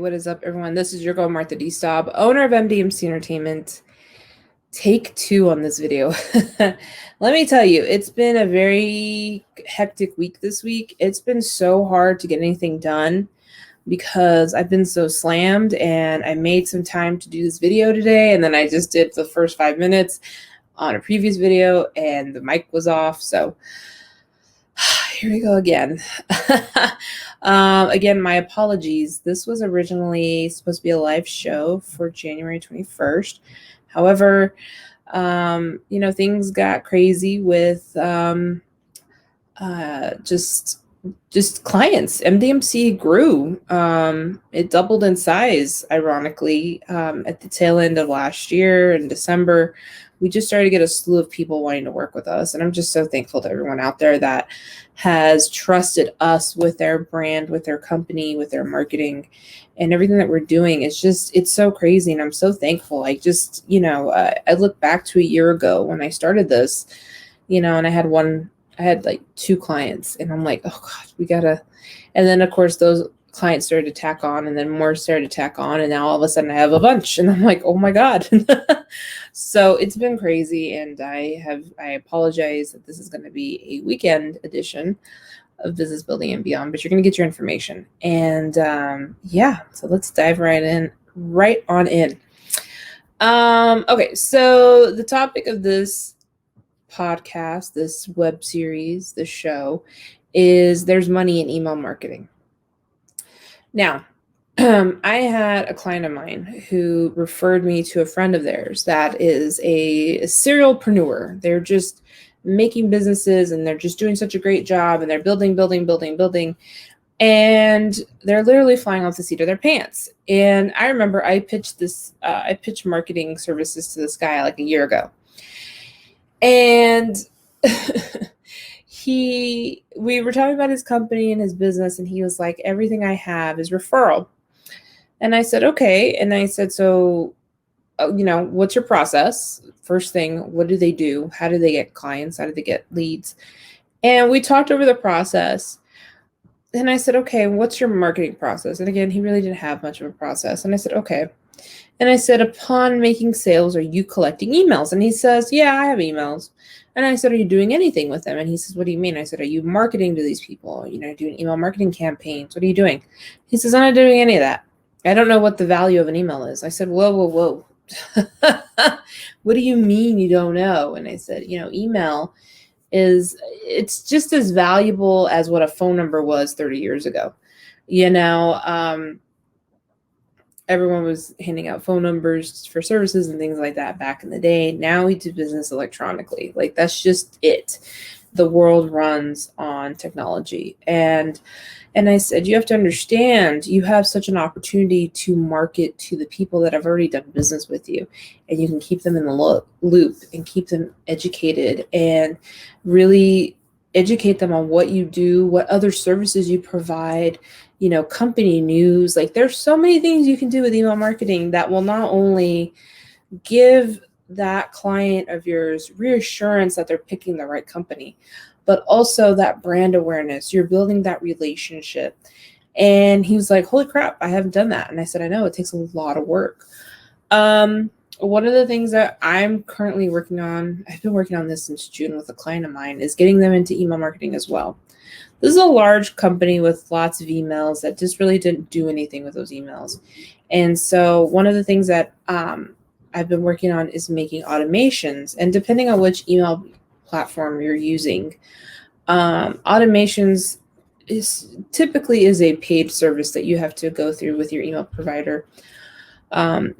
what is up, everyone? This is your girl, Martha D. Staub, owner of MDMC Entertainment. Take 2 on this video. Let me tell you, it's been a very hectic week this week. It's been so hard to get anything done because I've been so slammed, and I made some time to do this video today, and then I just did the first 5 minutes on a previous video, and the mic was off, so here we go again. Again, my apologies. This was originally supposed to be a live show for January 21st. However, things got crazy with just clients. MDMC grew. It doubled in size, ironically, at the tail end of last year in December. We just started to get a slew of people wanting to work with us. And I'm just so thankful to everyone out there that has trusted us with their brand, with their company, with their marketing, and everything that we're doing. It's so crazy. And I'm so thankful. I look back to a year ago when I started this, and I had like 2 clients, and I'm like, oh God, and then of course those clients started to tack on, and then more started to tack on, and now all of a sudden I have a bunch, and I'm like, oh my God. So it's been crazy, and I apologize that this is going to be a weekend edition of Business Building and Beyond, but you're going to get your information. And so let's dive right on in. Okay, so the topic of this podcast, this web series, this show, is there's money in email marketing. Now, I had a client of mine who referred me to a friend of theirs that is a serialpreneur. They're just making businesses, and they're just doing such a great job, and they're building, and they're literally flying off the seat of their pants. And I remember I pitched marketing services to this guy like a year ago. And we were talking about his company and his business, and he was like, everything I have is referral. And I said, okay. And I said, so, what's your process? First thing, what do they do? How do they get clients? How do they get leads? And we talked over the process. And I said, okay, what's your marketing process? And again, he really didn't have much of a process. And I said, okay. And I said, upon making sales, are you collecting emails? And he says, yeah, I have emails. And I said, are you doing anything with them? And he says, what do you mean? I said, are you marketing to these people? Doing email marketing campaigns? What are you doing? He says, I'm not doing any of that. I don't know what the value of an email is. I said, whoa. What do you mean you don't know? And I said, email it's just as valuable as what a phone number was 30 years ago. Everyone was handing out phone numbers for services and things like that back in the day. Now we do business electronically. Like, that's just it. The world runs on technology. And I said, you have to understand, you have such an opportunity to market to the people that have already done business with you, and you can keep them in the loop and keep them educated, and really educate them on what you do, what other services you provide, company news. Like, there's so many things you can do with email marketing that will not only give that client of yours reassurance that they're picking the right company, but also that brand awareness. You're building that relationship. And he was like, holy crap, I haven't done that. And I said, I know, it takes a lot of work. One of the things that I'm currently working on, I've been working on this since June with a client of mine, is getting them into email marketing as well. This is a large company with lots of emails that just really didn't do anything with those emails. And so one of the things that I've been working on is making automations. And depending on which email platform you're using, automations is typically a paid service that you have to go through with your email provider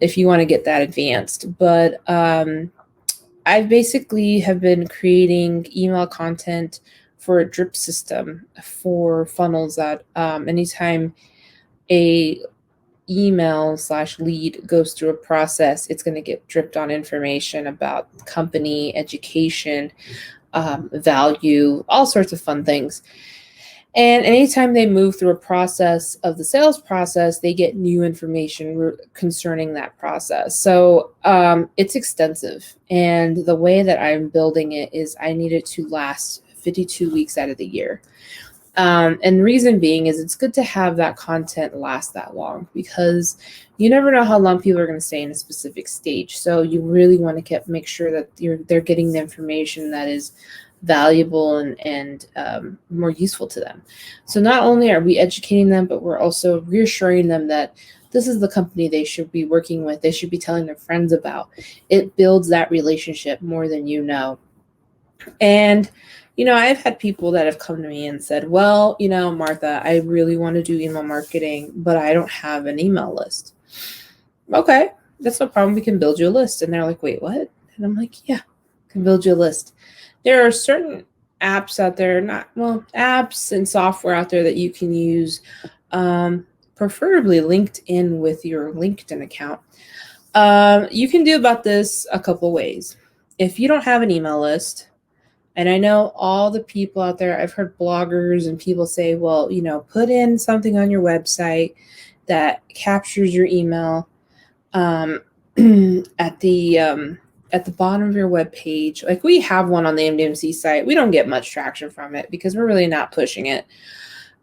if you want to get that advanced. But I basically have been creating email content for a drip system for funnels that anytime a email/lead goes through a process, it's going to get dripped on information about company, education, value, all sorts of fun things. And anytime they move through a process of the sales process, they get new information concerning that process. So it's extensive. And the way that I'm building it is I need it to last 52 weeks out of the year. And the reason being is it's good to have that content last that long, because you never know how long people are going to stay in a specific stage. So you really want to make sure that they're getting the information that is valuable and more useful to them. So not only are we educating them, but we're also reassuring them that this is the company they should be working with. They should be telling their friends about. It builds that relationship more than you know. And, I've had people that have come to me and said, well, Martha, I really want to do email marketing, but I don't have an email list. Okay, that's no problem. We can build you a list. And they're like, wait, what? And I'm like, yeah, can build you a list. There are certain apps out there, apps and software out there that you can use, preferably linked in with your LinkedIn account. You can do about this a couple ways. If you don't have an email list, and I know all the people out there, I've heard bloggers and people say, well, put in something on your website that captures your email at the bottom of your web page. Like, we have one on the MDMC site. We don't get much traction from it because we're really not pushing it.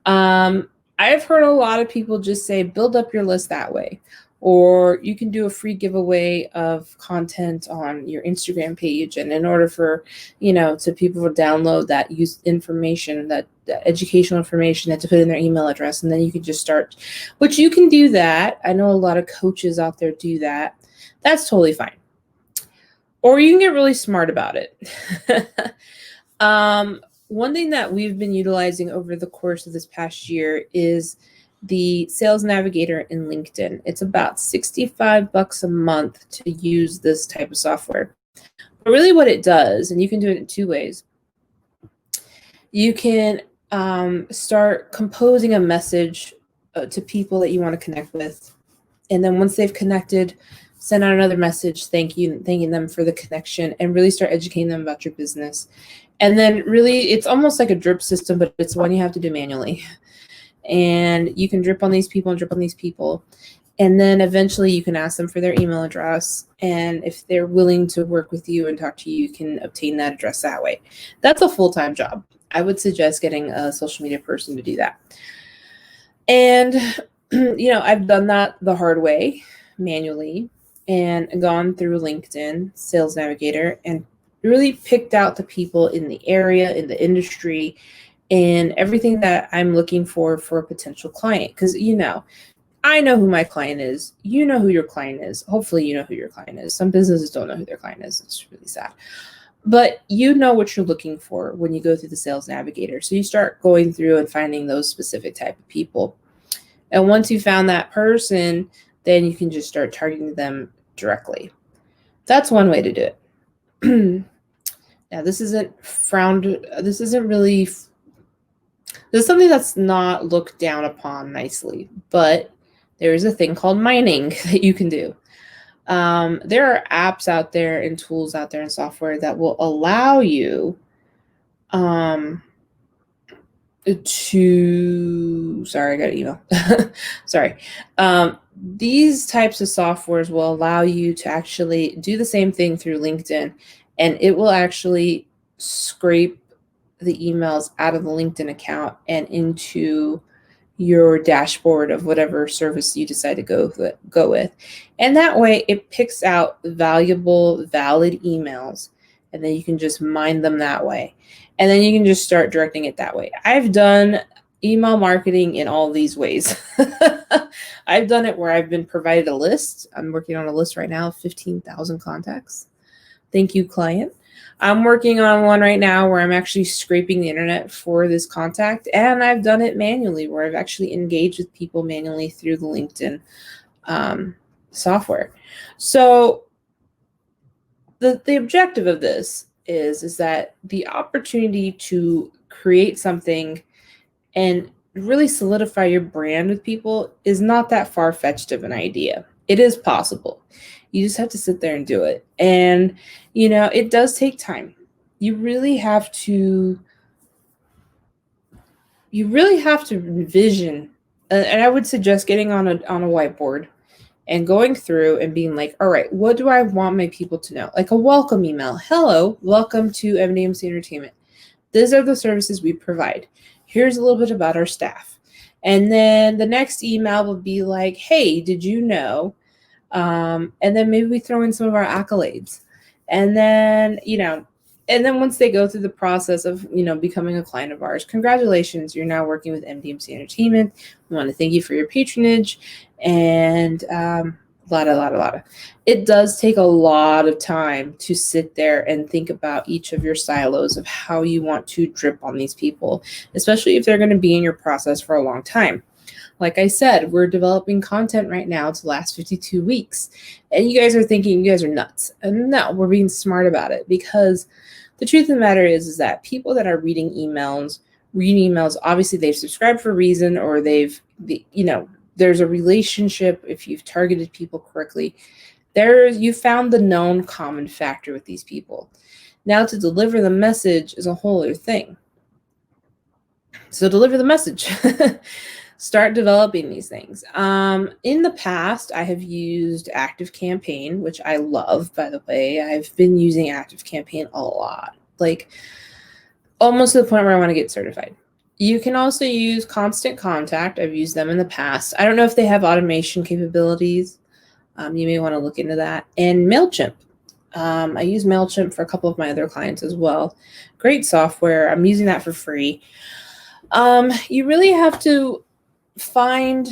I've heard a lot of people just say, build up your list that way. Or you can do a free giveaway of content on your Instagram page. And in order for, to people to download that use information, that educational information, that to put in their email address, and then you can just start, which you can do that. I know a lot of coaches out there do that. That's totally fine. Or you can get really smart about it. One thing that we've been utilizing over the course of this past year is the Sales Navigator in LinkedIn. It's about $65 a month to use this type of software. But really what it does, and you can do it in two ways. You can start composing a message to people that you want to connect with. And then once they've connected, send out another message thanking them for the connection, and really start educating them about your business. And then really, it's almost like a drip system, but it's one you have to do manually. And you can drip on these people and drip on these people. And then eventually you can ask them for their email address. And if they're willing to work with you and talk to you, you can obtain that address that way. That's a full-time job. I would suggest getting a social media person to do that. And, I've done that the hard way, manually, and gone through LinkedIn, Sales Navigator, and really picked out the people in the area, in the industry, and everything that I'm looking for a potential client. Because, I know who my client is. You know who your client is. Hopefully you know who your client is. Some businesses don't know who their client is. It's really sad. But you know what you're looking for when you go through the Sales Navigator. So you start going through and finding those specific type of people. And once you found that person, then you can just start targeting them directly. That's one way to do it. Now, this isn't really... This is something that's not looked down upon nicely, but there is a thing called mining that you can do. There are apps out there and tools out there and software that will allow you sorry, I got an email. Sorry. These types of softwares will allow you to actually do the same thing through LinkedIn, and it will actually scrape the emails out of the LinkedIn account and into your dashboard of whatever service you decide to go with. And that way it picks out valuable, valid emails, and then you can just mine them that way. And then you can just start directing it that way. I've done email marketing in all these ways. I've done it where I've been provided a list. I'm working on a list right now of 15,000 contacts. Thank you, client. I'm working on one right now where I'm actually scraping the internet for this contact, and I've done it manually where I've actually engaged with people manually through the LinkedIn software. So the objective of this is that the opportunity to create something and really solidify your brand with people is not that far-fetched of an idea. It is possible. You just have to sit there and do it. And, it does take time. You really have to envision, and I would suggest getting on a whiteboard and going through and being like, all right, what do I want my people to know? Like a welcome email. Hello, welcome to MDMC Entertainment. These are the services we provide. Here's a little bit about our staff. And then the next email will be like, hey, did you know? And then maybe we throw in some of our accolades. And then, and then once they go through the process of, becoming a client of ours, congratulations, you're now working with MDMC Entertainment. We want to thank you for your patronage. And a lot. It does take a lot of time to sit there and think about each of your silos of how you want to drip on these people, especially if they're going to be in your process for a long time. Like I said, we're developing content right now to last 52 weeks. And you guys are thinking you guys are nuts. And no, we're being smart about it, because the truth of the matter is that people that are reading emails, obviously they've subscribed for a reason, or there's a relationship. If you've targeted people correctly, you found the known common factor with these people. Now to deliver the message is a whole other thing. So deliver the message. Start developing these things. In the past, I have used ActiveCampaign, which I love, by the way. I've been using ActiveCampaign a lot, like almost to the point where I want to get certified. You can also use Constant Contact. I've used them in the past. I don't know if they have automation capabilities. You may want to look into that. And MailChimp. I use MailChimp for a couple of my other clients as well. Great software. I'm using that for free. You really have to find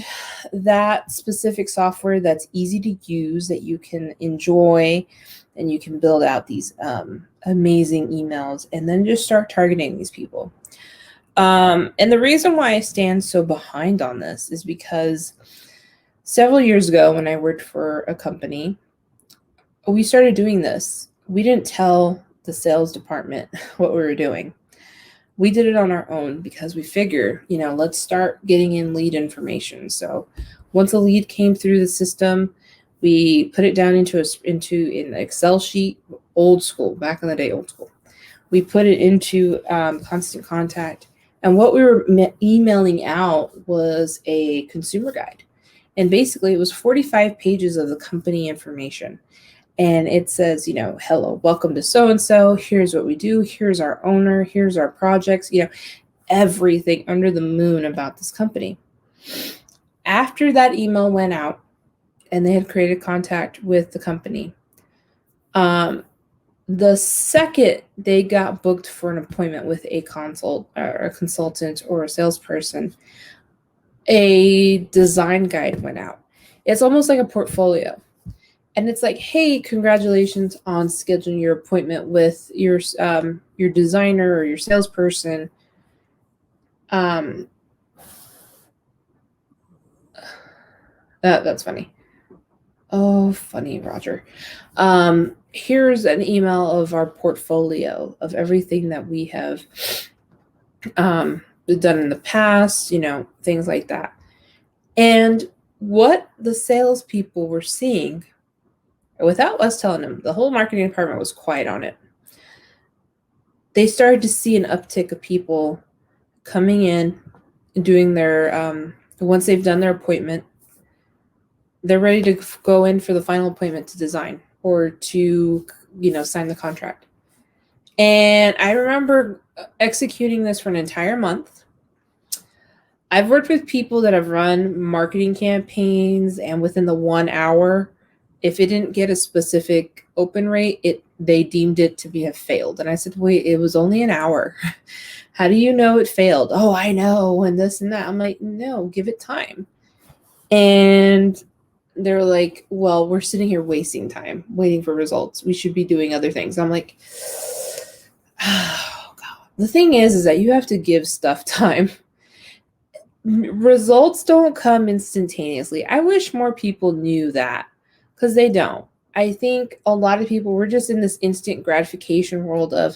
that specific software that's easy to use, that you can enjoy, and you can build out these amazing emails, and then just start targeting these people. And the reason why I stand so behind on this is because several years ago, when I worked for a company, we started doing this. We didn't tell the sales department what we were doing. We did it on our own because we figure, let's start getting in lead information. So once a lead came through the system, we put it down into an Excel sheet, old school, back in the day, old school. We put it into Constant Contact. And what we were emailing out was a consumer guide. And basically it was 45 pages of the company information. And it says, hello, welcome to so-and-so. Here's what we do. Here's our owner. Here's our projects, everything under the moon about this company. After that email went out and they had created contact with the company, the second they got booked for an appointment with a consultant or a salesperson, a design guide went out. It's almost like a portfolio. And it's like, hey, congratulations on scheduling your appointment with your designer or your salesperson. That's funny. Oh, funny, Roger. Here's an email of our portfolio of everything that we have done in the past, things like that. And what the salespeople were seeing, without us telling them, the whole marketing department was quiet on it. They started to see an uptick of people coming in and doing their, once they've done their appointment, they're ready to go in for the final appointment to design or to, sign the contract. And I remember executing this for an entire month. I've worked with people that have run marketing campaigns, and within the 1 hour, if it didn't get a specific open rate, they deemed it to have failed. And I said, wait, it was only an hour. How do you know it failed? Oh, I know, and this and that. I'm like, no, give it time. And they're like, well, we're sitting here wasting time, waiting for results. We should be doing other things. I'm like, oh, God. The thing is that you have to give stuff time. Results don't come instantaneously. I wish more people knew that, because they don't. I think a lot of people, we're just in this instant gratification world of,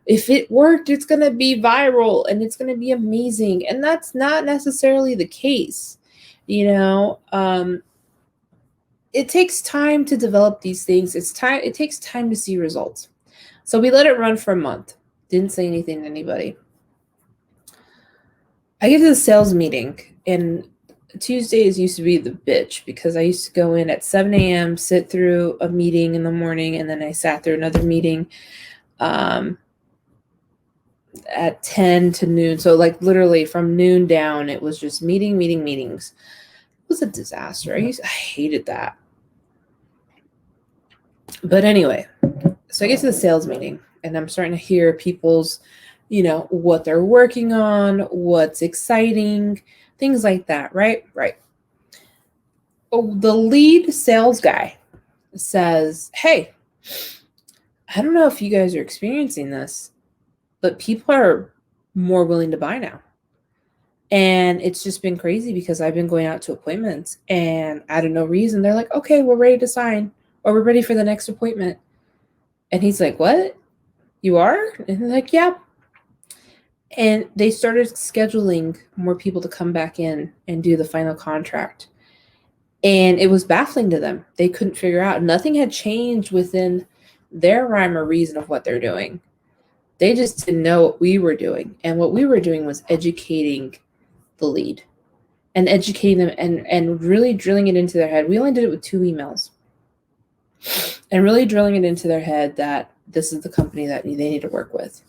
if it worked, it's going to be viral and it's going to be amazing. And that's not necessarily the case. It takes time to develop these things. It takes time to see results. So we let it run for a month. Didn't say anything to anybody. I get to the sales meeting, and Tuesdays used to be the bitch, because I used to go in at 7 a.m., sit through a meeting in the morning, and then I sat through another meeting. at 10 to noon. So like literally from noon down, it was just meetings. It was a disaster. I hated that. But anyway, so I get to the sales meeting and I'm starting to hear people's, what they're working on, what's exciting, things like that, right? Right. Oh, the lead sales guy says, "Hey, I don't know if you guys are experiencing this, but people are more willing to buy now. And it's just been crazy because I've been going out to appointments and out of no reason, they're like, okay, we're ready to sign or we're ready for the next appointment." And he's like, "What? You are?" And they're like, "Yeah." And they started scheduling more people to come back in and do the final contract. And it was baffling to them. They couldn't figure out. Nothing had changed within their rhyme or reason of what they're doing. They just didn't know what we were doing. And what we were doing was educating the lead and educating them and really drilling it into their head. We only did it with 2 emails. And really drilling it into their head that this is the company that they need to work with.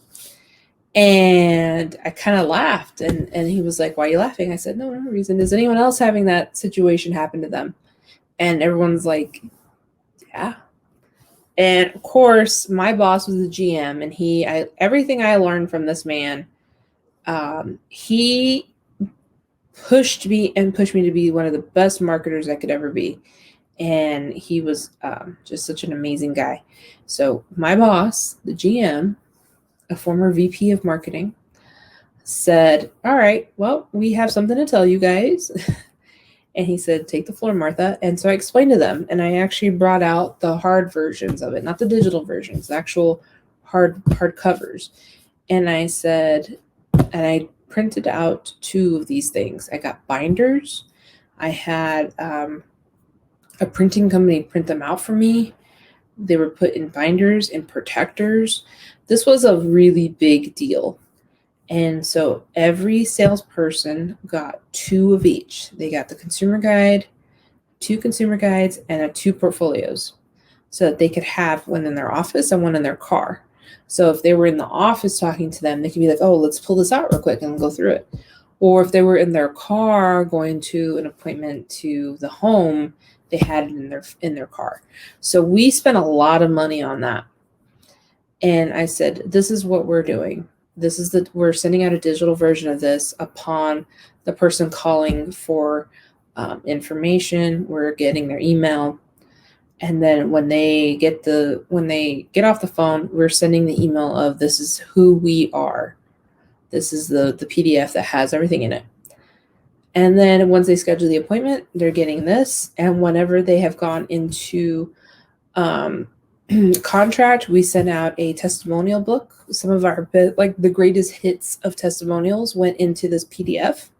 And I kind of laughed and he was like, "Why are you laughing?" I said, "No reason. Is anyone else having that situation happen to them?" And everyone's like, "Yeah." And of course, my boss was the GM and everything I learned from this man, he pushed me to be one of the best marketers I could ever be. And he was just such an amazing guy. So my boss, the GM, a former VP of marketing, said, "All right, well, we have something to tell you guys." And he said, "Take the floor, Martha." And so I explained to them, and I actually brought out the hard versions of it, not the digital versions, the actual hard covers. And I said, and I printed out 2 of these things. I got binders. I had a printing company print them out for me. They were put in binders and protectors. This was a really big deal. And so every salesperson got 2 of each. They got the consumer guide, 2 consumer guides, and 2 portfolios so that they could have one in their office and one in their car. So if they were in the office talking to them, they could be like, "Oh, let's pull this out real quick and go through it." Or if they were in their car going to an appointment to the home, they had it in their car. So we spent a lot of money on that. And I said, "This is what we're doing. We're sending out a digital version of this upon the person calling for information. We're getting their email. And then when they get off the phone, we're sending the email of this is who we are. This is the PDF that has everything in it." And then once they schedule the appointment, they're getting this. And whenever they have gone into contract, we sent out a testimonial book. Some of our the greatest hits of testimonials went into this PDF.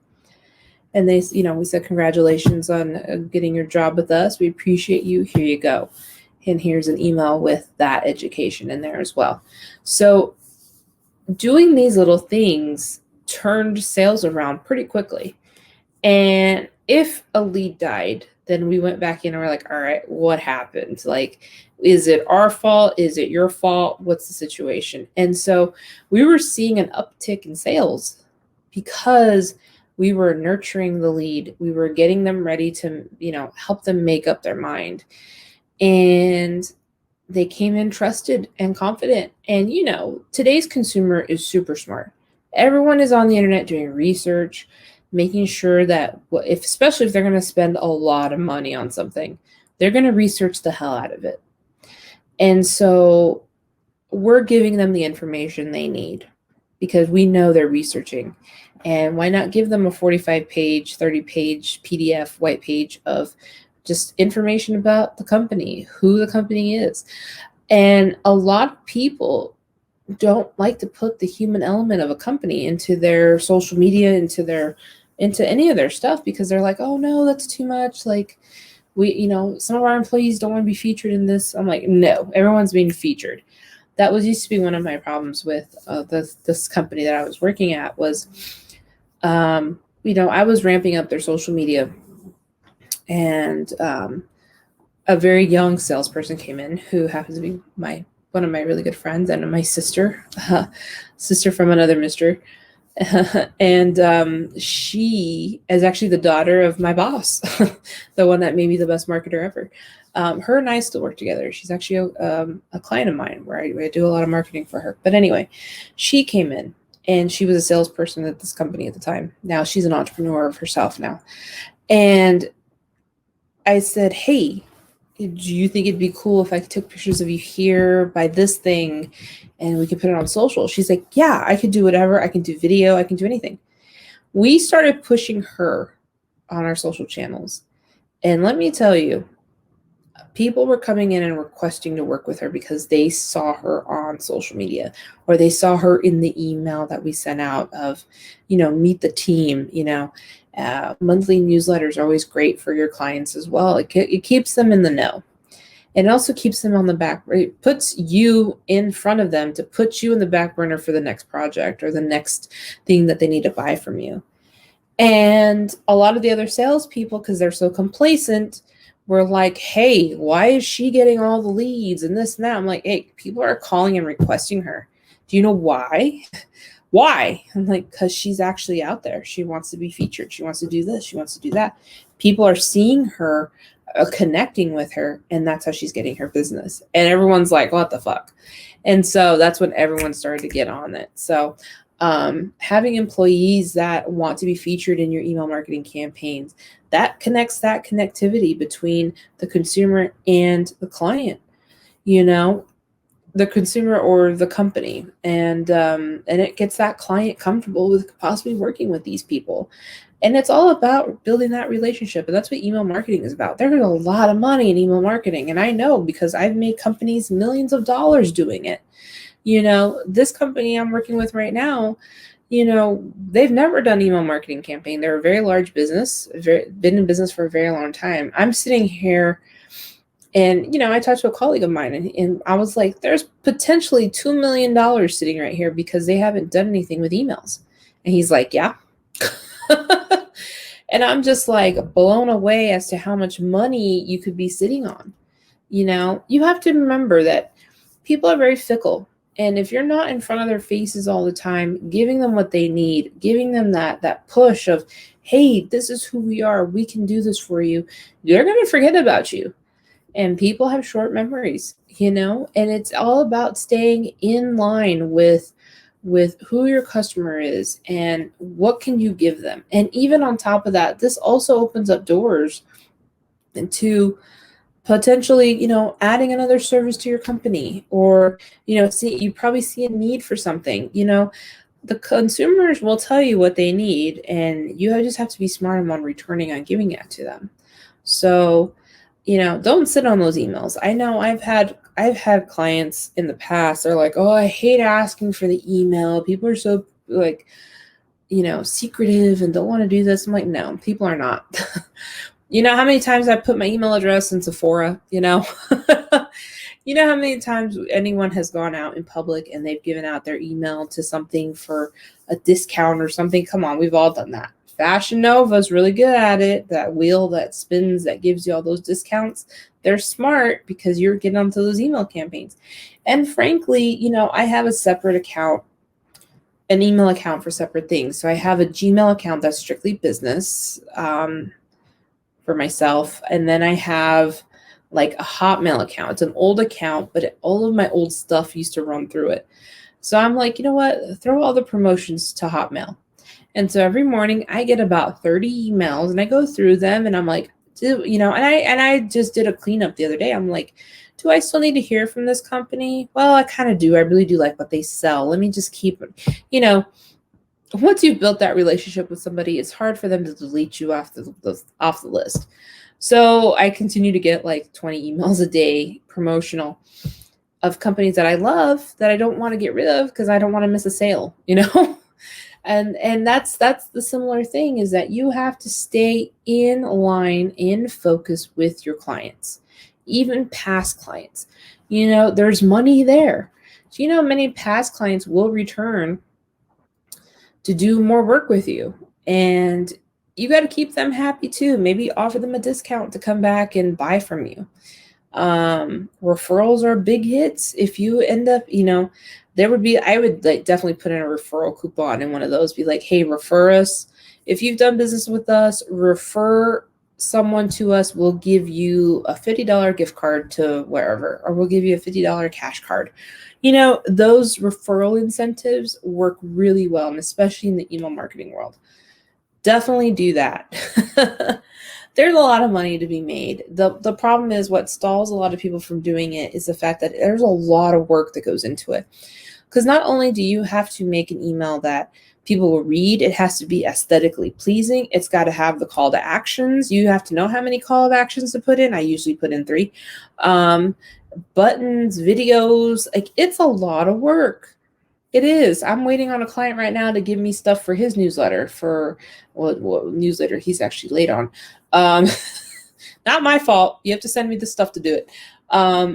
And they, we said, "Congratulations on getting your job with us. We appreciate you. Here you go." And here's an email with that education in there as well. So doing these little things turned sales around pretty quickly. And if a lead died, then we went back in and we're like, "All right, what happened? Like, is it our fault? Is it your fault? What's the situation?" And so we were seeing an uptick in sales because we were nurturing the lead. We were getting them ready to, help them make up their mind. And they came in trusted and confident. And, today's consumer is super smart. Everyone is on the internet doing research, making sure that especially if they're going to spend a lot of money on something, they're going to research the hell out of it. And so we're giving them the information they need because we know they're researching. And why not give them a 45-page, 30-page PDF, white page of just information about the company, who the company is. And a lot of people don't like to put the human element of a company into their social media, into any of their stuff, because they're like, "Oh no, that's too much. Like, some of our employees don't want to be featured in this." I'm like, no, everyone's being featured. That used to be one of my problems with this company that I was working at was, I was ramping up their social media, and a very young salesperson came in who happens to be my one of my really good friends and my sister, sister from another mister. And she is actually the daughter of my boss, the one that made me the best marketer ever. Her and I still work together. She's actually a client of mine where I do a lot of marketing for her. But anyway, she came in and she was a salesperson at this company at the time. Now she's an entrepreneur of herself now. And I said, hey, do you think it'd be cool if I took pictures of you here by this thing and we could put it on social? She's like, yeah, I could do whatever. I can do video. I can do anything. We started pushing her on our social channels. And let me tell you, people were coming in and requesting to work with her because they saw her on social media or they saw her in the email that we sent out of, meet the team, monthly newsletters are always great for your clients as well. It keeps them in the know. And it also keeps them on the back. It puts you in front of them to put you in the back burner for the next project or the next thing that they need to buy from you. And a lot of the other salespeople, because they're so complacent, were like, hey, why is she getting all the leads and this and that? I'm like, hey, people are calling and requesting her. Do you know why? Why? I'm like, because she's actually out there. She wants to be featured. She wants to do this. She wants to do that. People are seeing her, connecting with her, and that's how she's getting her business. And everyone's like, what the fuck? And so that's when everyone started to get on it. So having employees that want to be featured in your email marketing campaigns, that connects that connectivity between the consumer and the client, the consumer or the company. And it gets that client comfortable with possibly working with these people. And it's all about building that relationship. And that's what email marketing is about. There's a lot of money in email marketing. And I know because I've made companies millions of dollars doing it. This company I'm working with right now, they've never done email marketing campaign. They're a very large business, been in business for a very long time. I'm sitting here and, I talked to a colleague of mine and I was like, there's potentially $2 million sitting right here because they haven't done anything with emails. And he's like, yeah. And I'm just like blown away as to how much money you could be sitting on. You have to remember that people are very fickle. And if you're not in front of their faces all the time, giving them what they need, giving them that push of, hey, this is who we are, we can do this for you, they're going to forget about you. And people have short memories, and it's all about staying in line with who your customer is and what can you give them. And even on top of that, this also opens up doors into potentially, adding another service to your company, or, you probably see a need for something. The consumers will tell you what they need, and you just have to be smart on returning on giving it to them. So, don't sit on those emails. I know I've had clients in the past. They're like, oh, I hate asking for the email. People are so secretive and don't want to do this. I'm like, no, people are not. You know how many times I put my email address in Sephora, You know how many times anyone has gone out in public and they've given out their email to something for a discount or something? Come on, we've all done that. Fashion Nova is really good at it. That wheel that spins that gives you all those discounts. They're smart because you're getting onto those email campaigns. And frankly, I have a separate account, an email account for separate things. So I have a Gmail account that's strictly business for myself. And then I have like a Hotmail account. It's an old account, but all of my old stuff used to run through it. So I'm like, you know what? Throw all the promotions to Hotmail. And so every morning I get about 30 emails and I go through them and I'm like, and I just did a cleanup the other day. I'm like, do I still need to hear from this company? Well, I kind of do. I really do like what they sell. Let me just keep, once you've built that relationship with somebody, it's hard for them to delete you off the list. So I continue to get like 20 emails a day promotional of companies that I love that I don't want to get rid of because I don't want to miss a sale, And that's the similar thing, is that you have to stay in line, in focus with your clients, even past clients. There's money there. So, many past clients will return to do more work with you, and you got to keep them happy too. Maybe offer them a discount to come back and buy from you. Referrals are big hits. If you end up, I would like definitely put in a referral coupon in one of those, be like, hey, refer us. If you've done business with us, refer someone to us. We'll give you a $50 gift card to wherever, or we'll give you a $50 cash card. Those referral incentives work really well, and especially in the email marketing world. Definitely do that. There's a lot of money to be made. The problem is, what stalls a lot of people from doing it is the fact that there's a lot of work that goes into it. Because not only do you have to make an email that people will read, it has to be aesthetically pleasing. It's got to have the call to actions. You have to know how many call to actions to put in. I usually put in 3. Buttons, videos, like it's a lot of work. It is. I'm waiting on a client right now to give me stuff for his newsletter for what newsletter he's actually late on. Not my fault. You have to send me the stuff to do it.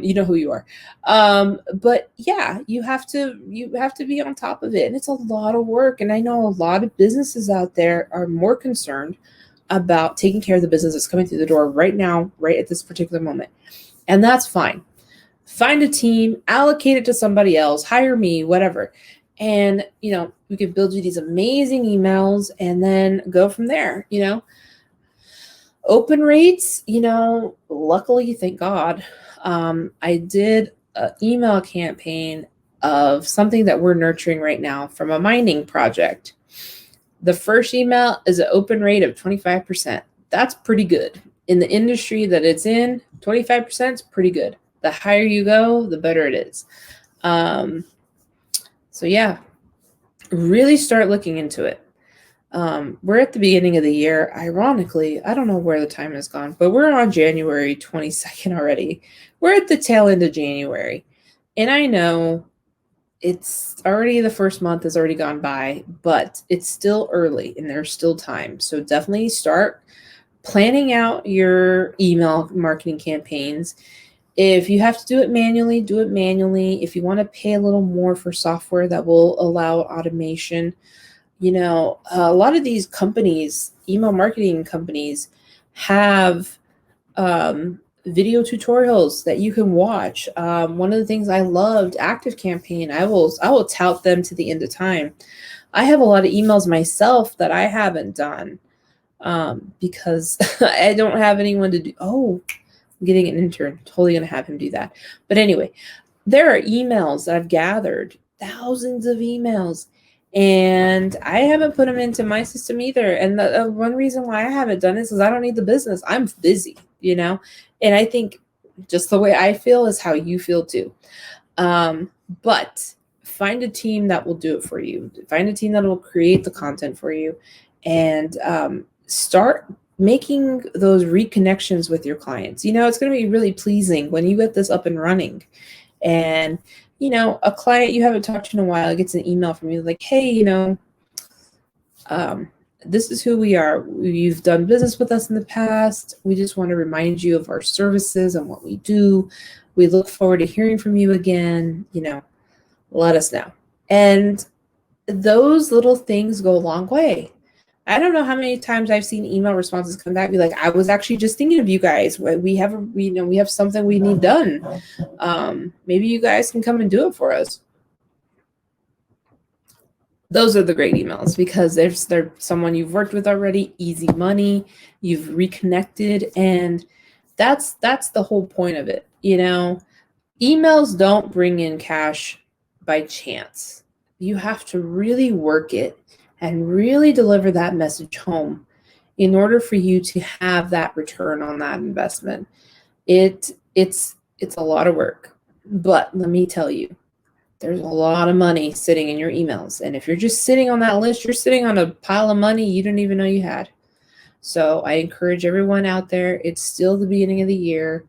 You know who you are. But yeah, you have to be on top of it. And it's a lot of work. And I know a lot of businesses out there are more concerned about taking care of the business that's coming through the door right now, right at this particular moment. And that's fine. Find a team, allocate it to somebody else, hire me, whatever. And, we can build you these amazing emails and then go from there, Open rates, luckily, thank God, I did an email campaign of something that we're nurturing right now from a mining project. The first email is an open rate of 25%. That's pretty good. In the industry that it's in, 25% is pretty good. The higher you go, the better it is. So yeah, really start looking into it. We're at the beginning of the year. Ironically, I don't know where the time has gone, but we're on January 22nd already. We're at the tail end of January. And I know it's already, the first month has already gone by, but it's still early and there's still time. So definitely start planning out your email marketing campaigns. If you have to do it manually, do it manually. If you want to pay a little more for software that will allow automation, a lot of these companies, email marketing companies, have video tutorials that you can watch. One of the things I loved, ActiveCampaign, I will tout them to the end of time. I have a lot of emails myself that I haven't done because I don't have anyone to do. Oh, I'm getting an intern. Totally going to have him do that. But anyway, there are emails that I've gathered, thousands of emails, and I haven't put them into my system either. And the one reason why I haven't done it is because I don't need the business. I'm busy, and I think just the way I feel is how you feel too. But find a team that will do it for you. Find a team that will create the content for you, and start making those reconnections with your clients. It's going to be really pleasing when you get this up and running. And, a client you haven't talked to in a while gets an email from you like, hey, this is who we are. You've done business with us in the past. We just want to remind you of our services and what we do. We look forward to hearing from you again. Let us know. And those little things go a long way. I don't know how many times I've seen email responses come back, be like, I was actually just thinking of you guys. We have something we need done. Maybe you guys can come and do it for us. Those are the great emails because they're someone you've worked with already, easy money, you've reconnected, and that's the whole point of it. Emails don't bring in cash by chance. You have to really work it and really deliver that message home in order for you to have that return on that investment. It's a lot of work, but let me tell you, there's a lot of money sitting in your emails. And if you're just sitting on that list, you're sitting on a pile of money you didn't even know you had. So I encourage everyone out there, it's still the beginning of the year.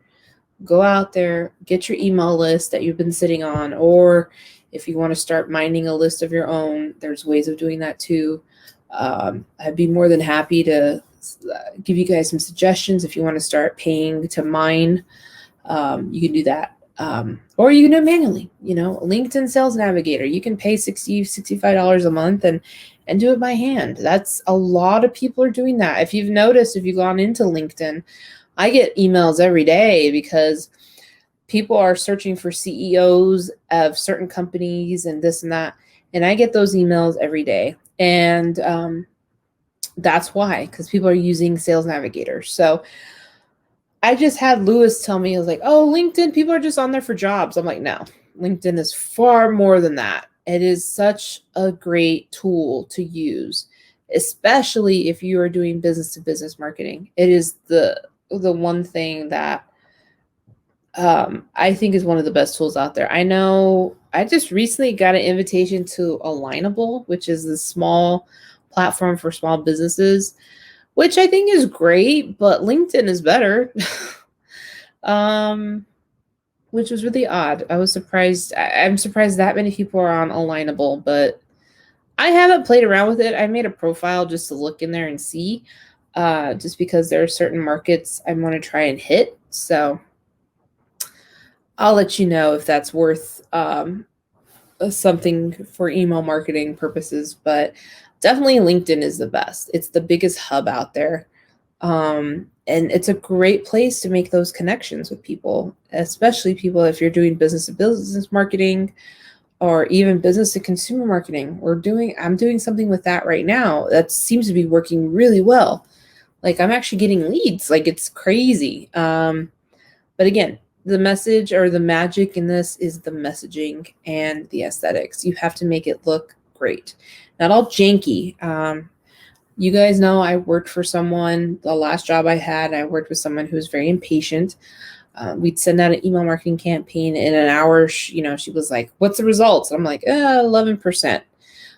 Go out there, get your email list that you've been sitting on, or if you want to start mining a list of your own, there's ways of doing that too. I'd be more than happy to give you guys some suggestions. If you want to start paying to mine, you can do that. Or you can do it manually, LinkedIn Sales Navigator. You can pay $65 a month and do it by hand. That's a lot of people are doing that. If you've noticed, if you've gone into LinkedIn, I get emails every day because people are searching for CEOs of certain companies and this and that. And I get those emails every day. And that's why, because people are using Sales Navigator. So I just had Lewis tell me, he was like, oh, LinkedIn, people are just on there for jobs. I'm like, no, LinkedIn is far more than that. It is such a great tool to use, especially if you are doing business to business marketing. It is the one thing that I think is one of the best tools out there. I know I just recently got an invitation to Alignable, which is the small platform for small businesses, which I think is great, but LinkedIn is better. Which was really odd. I was surprised. I'm surprised that many people are on Alignable, but I haven't played around with it. I made a profile just to look in there and see, just because there are certain markets I want to try and hit. So I'll let you know if that's worth something for email marketing purposes, but definitely LinkedIn is the best. It's the biggest hub out there. And it's a great place to make those connections with people, especially people if you're doing business to business marketing or even business to consumer marketing. I'm doing something with that right now that seems to be working really well. Like I'm actually getting leads, like it's crazy. But again, the message or the magic in this is the messaging and the aesthetics. You have to make it look great, not all janky. You guys know I worked for someone, the last job I had, I worked with someone who was very impatient. We'd send out an email marketing campaign in an hour. She was like, what's the results? And I'm like, 11%.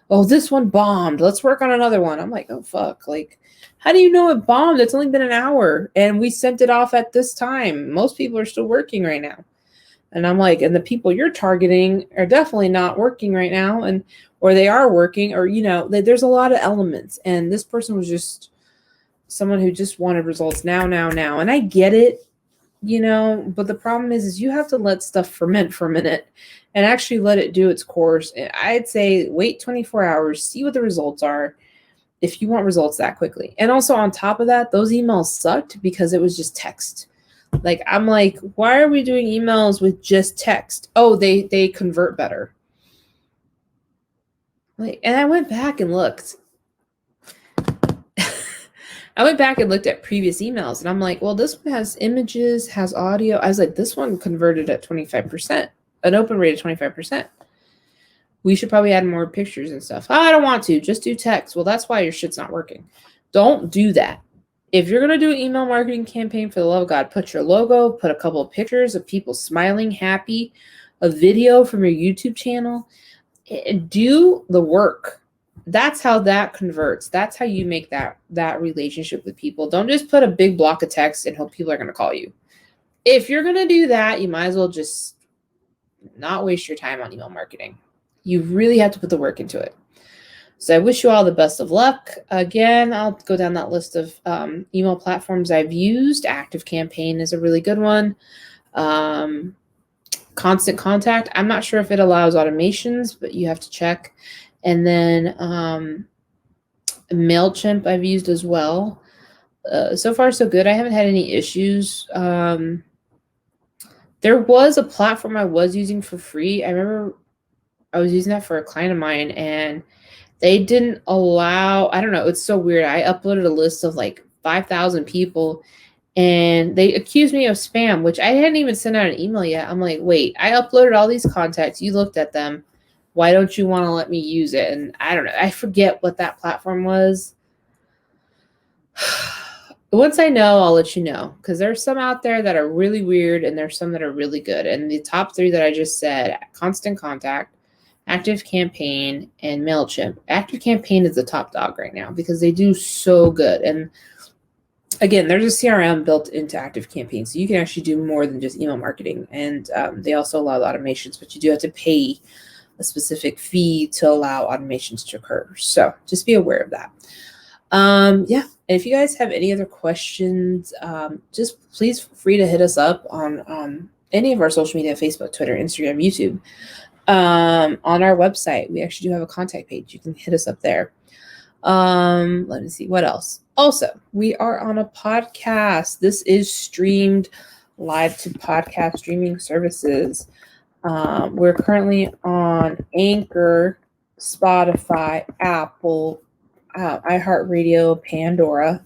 Oh, this one bombed. Let's work on another one. I'm like, oh, fuck. Like, how do you know it bombed? It's only been an hour and we sent it off at this time. Most people are still working right now. And I'm like, and the people you're targeting are definitely not working right now. Or they are working, or, there's a lot of elements. And this person was just someone who just wanted results now. And I get it, but the problem is you have to let stuff ferment for a minute and actually let it do its course. I'd say wait 24 hours, see what the results are if you want results that quickly. And also on top of that, those emails sucked because it was just text. Like, I'm like, why are we doing emails with just text? Oh, they convert better. Like, and I went back and looked. I went back and looked at previous emails and I'm like, well, this one has images, has audio. I was like, this one converted at 25%, an open rate of 25%. We should probably add more pictures and stuff. Oh, I don't want to. Just do text. Well, that's why your shit's not working. Don't do that. If you're going to do an email marketing campaign, for the love of God, put your logo, put a couple of pictures of people smiling, happy, a video from your YouTube channel. Do the work. That's how that converts. That's how you make that relationship with people. Don't just put a big block of text and hope people are going to call you. If you're going to do that, you might as well just not waste your time on email marketing. You really have to put the work into it. So I wish you all the best of luck. Again, I'll go down that list of email platforms I've used. ActiveCampaign is a really good one. Constant Contact. I'm not sure if it allows automations, but you have to check. And then MailChimp I've used as well. So far, so good. I haven't had any issues. There was a platform I was using for free. I remember I was using that for a client of mine, and they didn't allow, I don't know, it's so weird. I uploaded a list of like 5,000 people, and they accused me of spam, which I hadn't even sent out an email yet. I'm like, wait, I uploaded all these contacts. You looked at them. Why don't you want to let me use it? And I don't know. I forget what that platform was. Once I know, I'll let you know, because there's some out there that are really weird and there's some that are really good. And the top three that I just said, Constant Contact, ActiveCampaign, and MailChimp. ActiveCampaign is the top dog right now because they do so good. And again, there's a CRM built into ActiveCampaign, so you can actually do more than just email marketing. And they also allow automations, but you do have to pay a specific fee to allow automations to occur. So just be aware of that. Yeah. And if you guys have any other questions, just please feel free to hit us up on any of our social media, Facebook, Twitter, Instagram, YouTube. On our website, we actually do have a contact page. You can hit us up there. Let me see what else. Also, we are on a podcast. This is streamed live to podcast streaming services. We're currently on Anchor, Spotify, Apple, iHeartRadio, Pandora.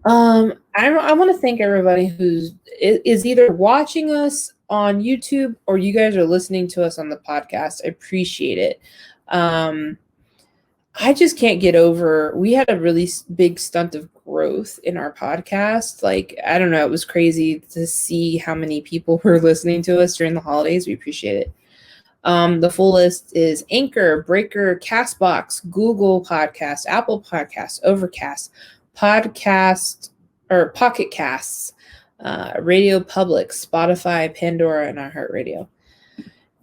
I want to thank everybody who's is either watching us on YouTube or you guys are listening to us on the podcast. I appreciate it. I just can't get over, we had a really big stunt of growth in our podcast. Like, I don't know, it was crazy to see how many people were listening to us during the holidays. We appreciate it. The full list is Anchor, Breaker, Castbox, Google Podcast, Apple Podcasts, Overcast, Pocket Casts, Radio Public, Spotify, Pandora, and iHeartRadio.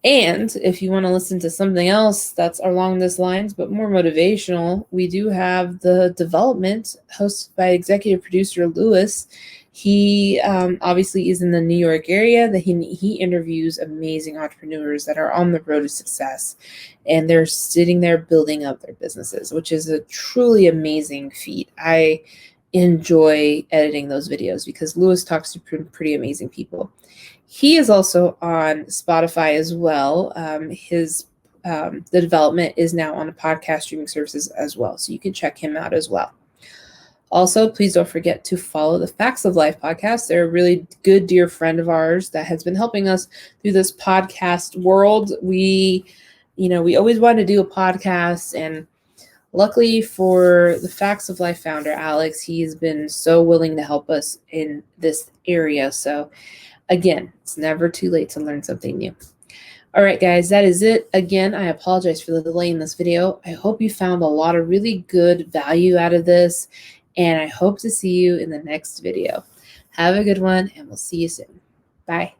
And if you want to listen to something else that's along this lines, but more motivational, we do have The Development, hosted by executive producer Lewis. He obviously is in the New York area. That he interviews amazing entrepreneurs that are on the road to success, and they're sitting there building up their businesses, which is a truly amazing feat. I enjoy editing those videos because Lewis talks to pretty amazing people. He is also on Spotify as well. The Development is now on a podcast streaming services as well, so you can check him out as well. Also, please don't forget to follow the Facts of Life podcast. They're a really good dear friend of ours that has been helping us through this podcast world. We always wanted to do a podcast, and luckily for the Facts of Life founder, Alex, he's been so willing to help us in this area. So again, it's never too late to learn something new. All right, guys, that is it. Again, I apologize for the delay in this video. I hope you found a lot of really good value out of this, and I hope to see you in the next video. Have a good one, and we'll see you soon. Bye.